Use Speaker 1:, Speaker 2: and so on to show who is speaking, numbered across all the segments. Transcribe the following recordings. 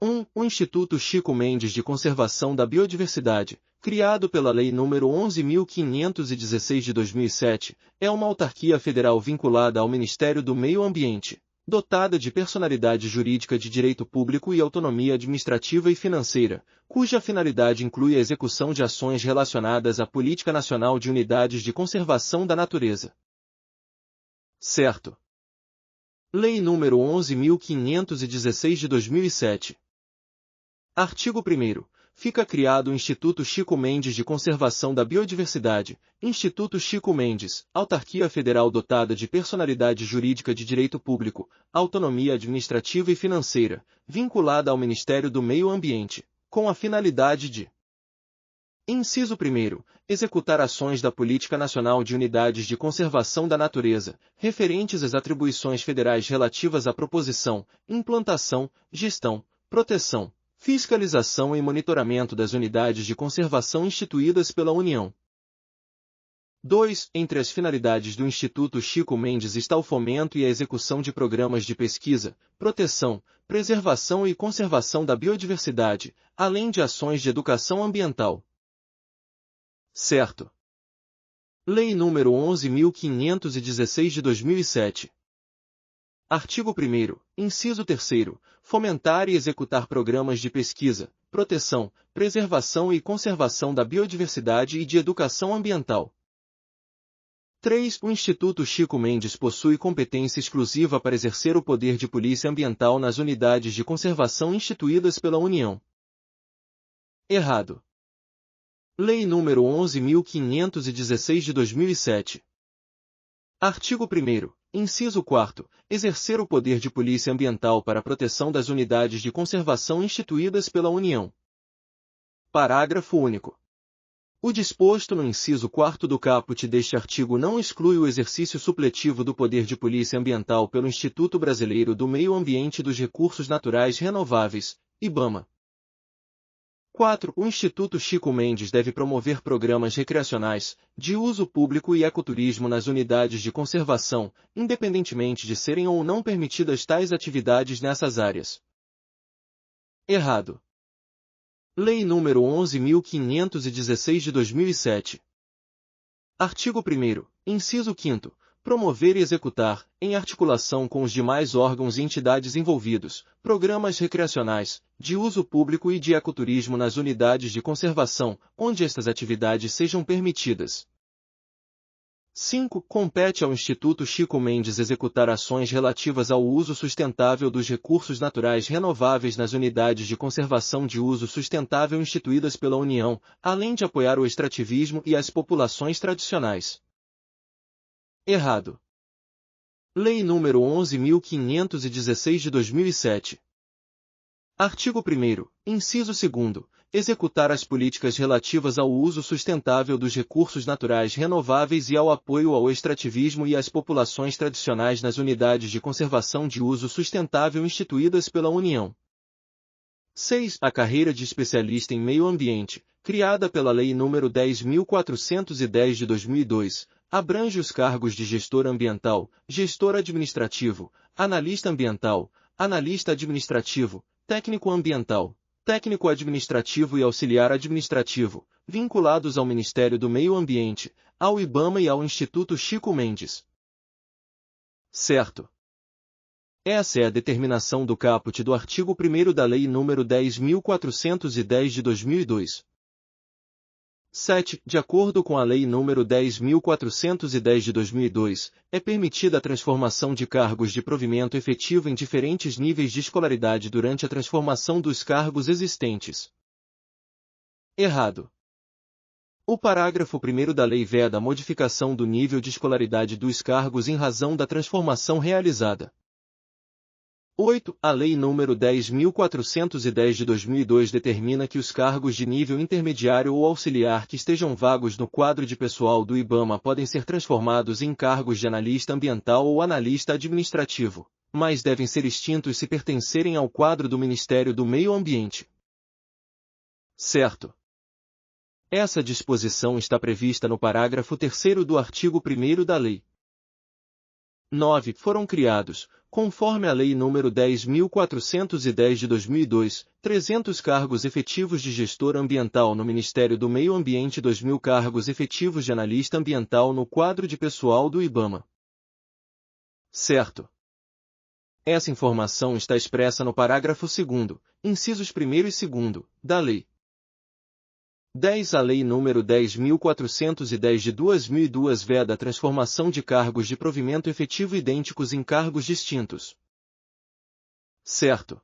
Speaker 1: O Instituto Chico Mendes de Conservação da Biodiversidade, criado pela Lei nº 11.516 de 2007, é uma autarquia federal vinculada ao Ministério do Meio Ambiente, dotada de personalidade jurídica de direito público e autonomia administrativa e financeira, cuja finalidade inclui a execução de ações relacionadas à Política Nacional de Unidades de Conservação da Natureza. Certo. Lei nº 11.516 de 2007. Artigo 1º. Fica criado o Instituto Chico Mendes de Conservação da Biodiversidade, Instituto Chico Mendes, autarquia federal dotada de personalidade jurídica de direito público, autonomia administrativa e financeira, vinculada ao Ministério do Meio Ambiente, com a finalidade de: Inciso 1º. Executar ações da Política Nacional de Unidades de Conservação da Natureza, referentes às atribuições federais relativas à proposição, implantação, gestão, proteção, fiscalização e monitoramento das unidades de conservação instituídas pela União. 2. Entre as finalidades do Instituto Chico Mendes está o fomento e a execução de programas de pesquisa, proteção, preservação e conservação da biodiversidade, além de ações de educação ambiental. Certo. Lei nº 11.516 de 2007. Artigo 1º, inciso 3º, fomentar e executar programas de pesquisa, proteção, preservação e conservação da biodiversidade e de educação ambiental. 3. O Instituto Chico Mendes possui competência exclusiva para exercer o poder de polícia ambiental nas unidades de conservação instituídas pela União. Errado. Lei nº 11.516 de 2007. Artigo 1º, inciso 4º, exercer o poder de polícia ambiental para a proteção das unidades de conservação instituídas pela União. Parágrafo único. O disposto no inciso 4º do caput deste artigo não exclui o exercício supletivo do poder de polícia ambiental pelo Instituto Brasileiro do Meio Ambiente e dos Recursos Naturais Renováveis, IBAMA. 4. O Instituto Chico Mendes deve promover programas recreacionais, de uso público e ecoturismo nas unidades de conservação, independentemente de serem ou não permitidas tais atividades nessas áreas. Errado. Lei nº 11.516 de 2007. Artigo 1º, inciso 5º. Promover e executar, em articulação com os demais órgãos e entidades envolvidos, programas recreacionais, de uso público e de ecoturismo nas unidades de conservação, onde estas atividades sejam permitidas. 5. Compete ao Instituto Chico Mendes executar ações relativas ao uso sustentável dos recursos naturais renováveis nas unidades de conservação de uso sustentável instituídas pela União, além de apoiar o extrativismo e as populações tradicionais. Errado. Lei nº 11.516 de 2007. Artigo 1º, inciso 2º, executar as políticas relativas ao uso sustentável dos recursos naturais renováveis e ao apoio ao extrativismo e às populações tradicionais nas unidades de conservação de uso sustentável instituídas pela União. 6. A carreira de especialista em meio ambiente, criada pela Lei nº 10.410 de 2002, abrange os cargos de gestor ambiental, gestor administrativo, analista ambiental, analista administrativo, técnico ambiental, técnico administrativo e auxiliar administrativo, vinculados ao Ministério do Meio Ambiente, ao IBAMA e ao Instituto Chico Mendes. Certo. Essa é a determinação do caput do artigo 1º da Lei nº 10.410 de 2002. 7. De acordo com a Lei nº 10.410 de 2002, é permitida a transformação de cargos de provimento efetivo em diferentes níveis de escolaridade durante a transformação dos cargos existentes. Errado. O parágrafo 1º da lei veda a modificação do nível de escolaridade dos cargos em razão da transformação realizada. 8. A Lei nº 10.410 de 2002 determina que os cargos de nível intermediário ou auxiliar que estejam vagos no quadro de pessoal do IBAMA podem ser transformados em cargos de analista ambiental ou analista administrativo, mas devem ser extintos se pertencerem ao quadro do Ministério do Meio Ambiente. Certo. Essa disposição está prevista no parágrafo 3º do artigo 1º da lei. 9 foram criados, conforme a Lei nº 10.410 de 2002, 300 cargos efetivos de gestor ambiental no Ministério do Meio Ambiente e 2.000 cargos efetivos de analista ambiental no quadro de pessoal do IBAMA. Certo. Essa informação está expressa no parágrafo 2º, incisos 1º e 2º, da Lei 10. A Lei nº 10.410 de 2002 veda a transformação de cargos de provimento efetivo idênticos em cargos distintos. Certo.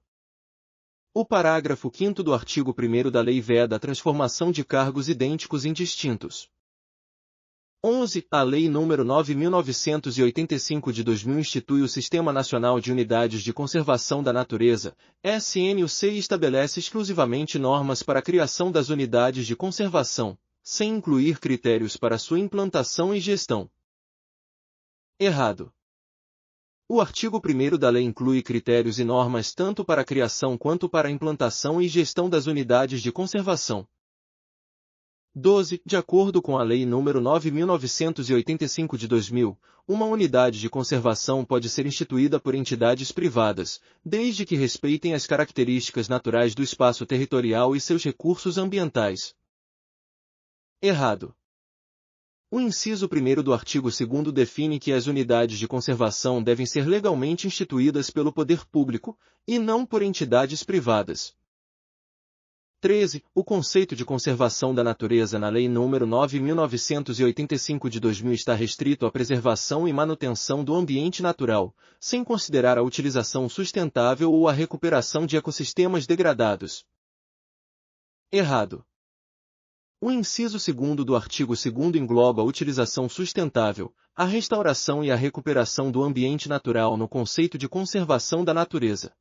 Speaker 1: O parágrafo 5º do artigo 1º da Lei veda a transformação de cargos idênticos em distintos. 11. A Lei nº 9.985 de 2000 institui o Sistema Nacional de Unidades de Conservação da Natureza, SNUC, e estabelece exclusivamente normas para a criação das unidades de conservação, sem incluir critérios para sua implantação e gestão. Errado. O artigo 1º da lei inclui critérios e normas tanto para a criação quanto para a implantação e gestão das unidades de conservação. 12. De acordo com a Lei nº 9.985 de 2000, uma unidade de conservação pode ser instituída por entidades privadas, desde que respeitem as características naturais do espaço territorial e seus recursos ambientais. Errado. O inciso 1º do artigo 2º define que as unidades de conservação devem ser legalmente instituídas pelo poder público, e não por entidades privadas. 13. O conceito de conservação da natureza na Lei nº 9.985 de 2000 está restrito à preservação e manutenção do ambiente natural, sem considerar a utilização sustentável ou a recuperação de ecossistemas degradados. Errado. O inciso 2º do artigo 2º engloba a utilização sustentável, a restauração e a recuperação do ambiente natural no conceito de conservação da natureza.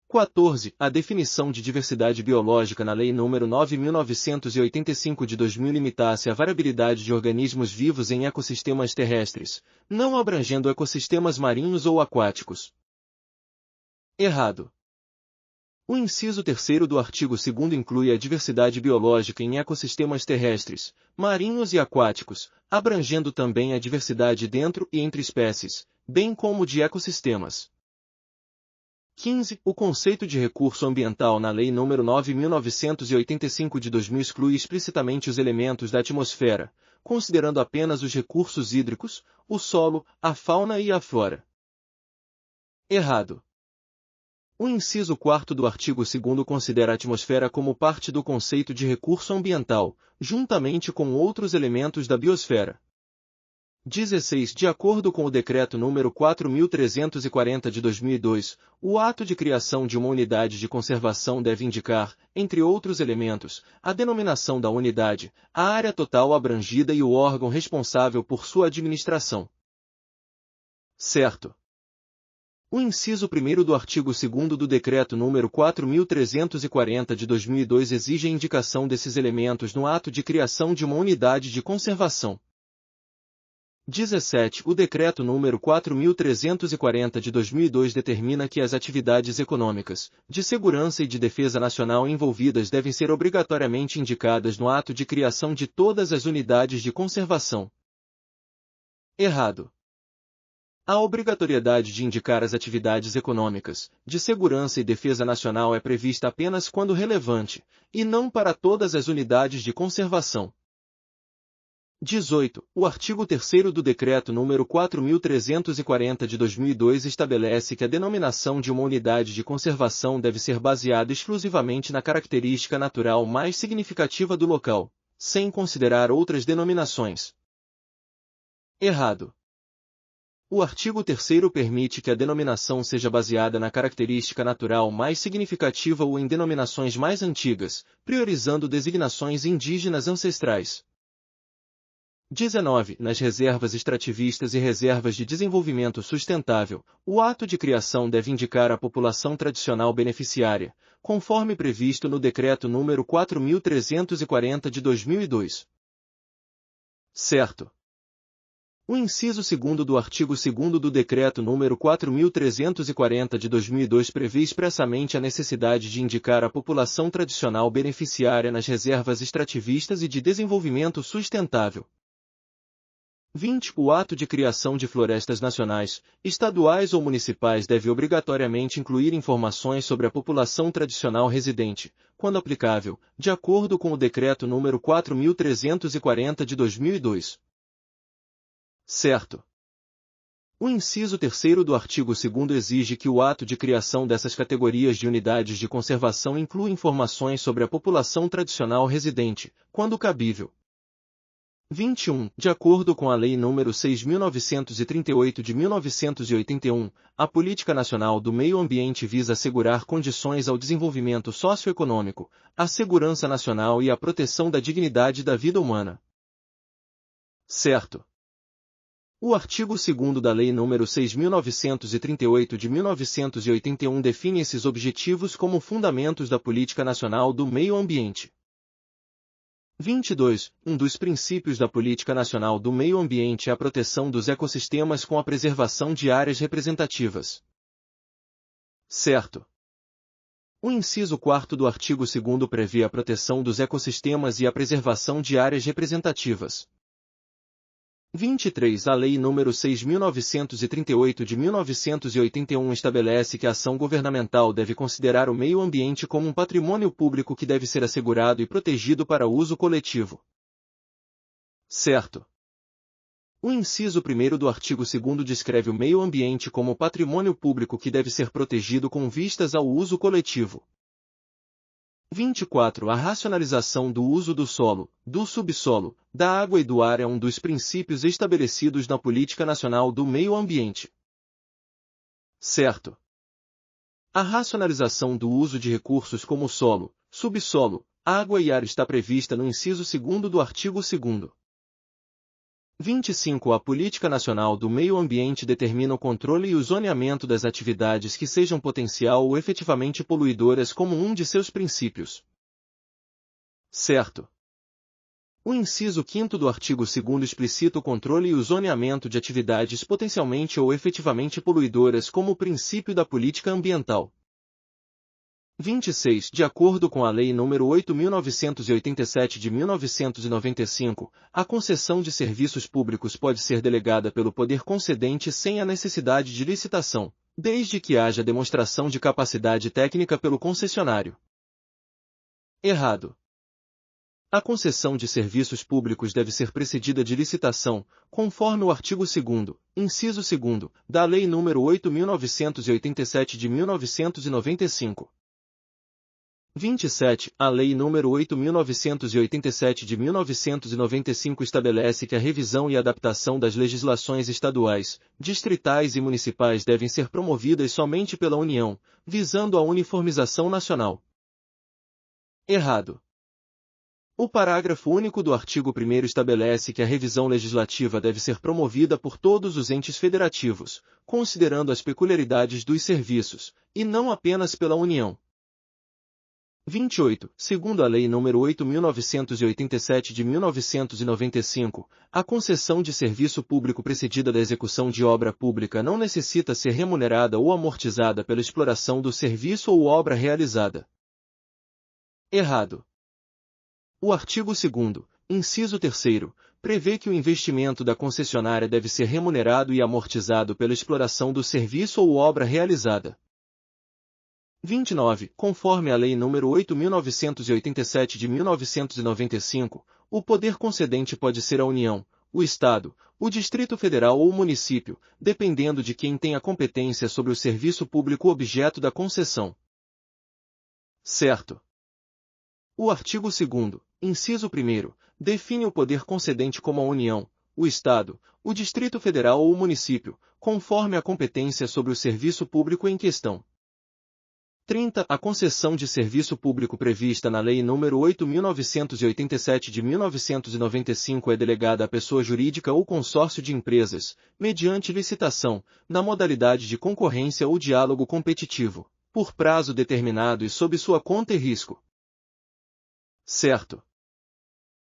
Speaker 1: 14. A definição de diversidade biológica na Lei nº 9.985 de 2000 limita-se à variabilidade de organismos vivos em ecossistemas terrestres, não abrangendo ecossistemas marinhos ou aquáticos. Errado. O inciso 3º do artigo 2º inclui a diversidade biológica em ecossistemas terrestres, marinhos e aquáticos, abrangendo também a diversidade dentro e entre espécies, bem como de ecossistemas. 15. O conceito de recurso ambiental na Lei nº 9.985 de 2000 exclui explicitamente os elementos da atmosfera, considerando apenas os recursos hídricos, o solo, a fauna e a flora. Errado. O inciso 4º do artigo 2º considera a atmosfera como parte do conceito de recurso ambiental, juntamente com outros elementos da biosfera. 16. De acordo com o Decreto nº 4.340 de 2002, o ato de criação de uma unidade de conservação deve indicar, entre outros elementos, a denominação da unidade, a área total abrangida e o órgão responsável por sua administração. Certo. O inciso 1º do artigo 2º do Decreto nº 4.340 de 2002 exige a indicação desses elementos no ato de criação de uma unidade de conservação. 17. O Decreto nº 4.340 de 2002 determina que as atividades econômicas, de segurança e de defesa nacional envolvidas devem ser obrigatoriamente indicadas no ato de criação de todas as unidades de conservação. Errado. A obrigatoriedade de indicar as atividades econômicas, de segurança e defesa nacional é prevista apenas quando relevante, e não para todas as unidades de conservação. 18. O artigo 3º do Decreto nº 4.340 de 2002 estabelece que a denominação de uma unidade de conservação deve ser baseada exclusivamente na característica natural mais significativa do local, sem considerar outras denominações. Errado. O artigo 3º permite que a denominação seja baseada na característica natural mais significativa ou em denominações mais antigas, priorizando designações indígenas ancestrais. 19. Nas reservas extrativistas e reservas de desenvolvimento sustentável, o ato de criação deve indicar a população tradicional beneficiária, conforme previsto no Decreto nº 4.340 de 2002. Certo. O inciso 2º do artigo 2º do Decreto nº 4.340 de 2002 prevê expressamente a necessidade de indicar a população tradicional beneficiária nas reservas extrativistas e de desenvolvimento sustentável. 20. O ato de criação de florestas nacionais, estaduais ou municipais deve obrigatoriamente incluir informações sobre a população tradicional residente, quando aplicável, de acordo com o Decreto nº 4.340 de 2002. Certo. O inciso 3º do artigo 2º exige que o ato de criação dessas categorias de unidades de conservação inclua informações sobre a população tradicional residente, quando cabível. 21. De acordo com a Lei nº 6.938 de 1981, a Política Nacional do Meio Ambiente visa assegurar condições ao desenvolvimento socioeconômico, à segurança nacional e à proteção da dignidade da vida humana. Certo. O artigo 2º da Lei nº 6.938 de 1981 define esses objetivos como fundamentos da Política Nacional do Meio Ambiente. 22. Um dos princípios da Política Nacional do Meio Ambiente é a proteção dos ecossistemas com a preservação de áreas representativas. Certo. O inciso 4º do artigo 2º prevê a proteção dos ecossistemas e a preservação de áreas representativas. 23. A Lei nº 6.938 de 1981 estabelece que a ação governamental deve considerar o meio ambiente como um patrimônio público que deve ser assegurado e protegido para uso coletivo. Certo. O inciso 1º do artigo 2º descreve o meio ambiente como patrimônio público que deve ser protegido com vistas ao uso coletivo. 24. A racionalização do uso do solo, do subsolo, da água e do ar é um dos princípios estabelecidos na Política Nacional do Meio Ambiente. Certo. A racionalização do uso de recursos como solo, subsolo, água e ar está prevista no inciso 2º do artigo 2º. 25. A Política Nacional do Meio Ambiente determina o controle e o zoneamento das atividades que sejam potencial ou efetivamente poluidoras como um de seus princípios. Certo. O inciso 5º do artigo 2º explicita o controle e o zoneamento de atividades potencialmente ou efetivamente poluidoras como o princípio da política ambiental. 26. De acordo com a Lei nº 8.987 de 1995, a concessão de serviços públicos pode ser delegada pelo poder concedente sem a necessidade de licitação, desde que haja demonstração de capacidade técnica pelo concessionário. Errado. A concessão de serviços públicos deve ser precedida de licitação, conforme o artigo 2º, inciso 2º, da Lei nº 8.987 de 1995. 27. A Lei nº 8.987 de 1995 estabelece que a revisão e adaptação das legislações estaduais, distritais e municipais devem ser promovidas somente pela União, visando a uniformização nacional. Errado. O parágrafo único do artigo 1º estabelece que a revisão legislativa deve ser promovida por todos os entes federativos, considerando as peculiaridades dos serviços, e não apenas pela União. 28. Segundo a Lei nº 8.987 de 1995, a concessão de serviço público precedida da execução de obra pública não necessita ser remunerada ou amortizada pela exploração do serviço ou obra realizada. Errado. O artigo 2º, inciso 3º, prevê que o investimento da concessionária deve ser remunerado e amortizado pela exploração do serviço ou obra realizada. 29. Conforme a Lei nº 8.987 de 1995, o poder concedente pode ser a União, o Estado, o Distrito Federal ou o município, dependendo de quem tem a competência sobre o serviço público objeto da concessão. Certo. O artigo 2º, inciso 1º, define o poder concedente como a União, o Estado, o Distrito Federal ou o município, conforme a competência sobre o serviço público em questão. 30. A concessão de serviço público prevista na Lei nº 8.987 de 1995 é delegada à pessoa jurídica ou consórcio de empresas, mediante licitação, na modalidade de concorrência ou diálogo competitivo, por prazo determinado e sob sua conta e risco. Certo.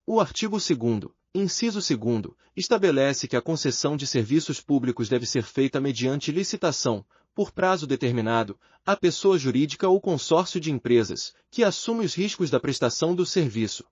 Speaker 1: O artigo 2º, inciso 2º, estabelece que a concessão de serviços públicos deve ser feita mediante licitação, por prazo determinado, à pessoa jurídica ou consórcio de empresas, que assume os riscos da prestação do serviço.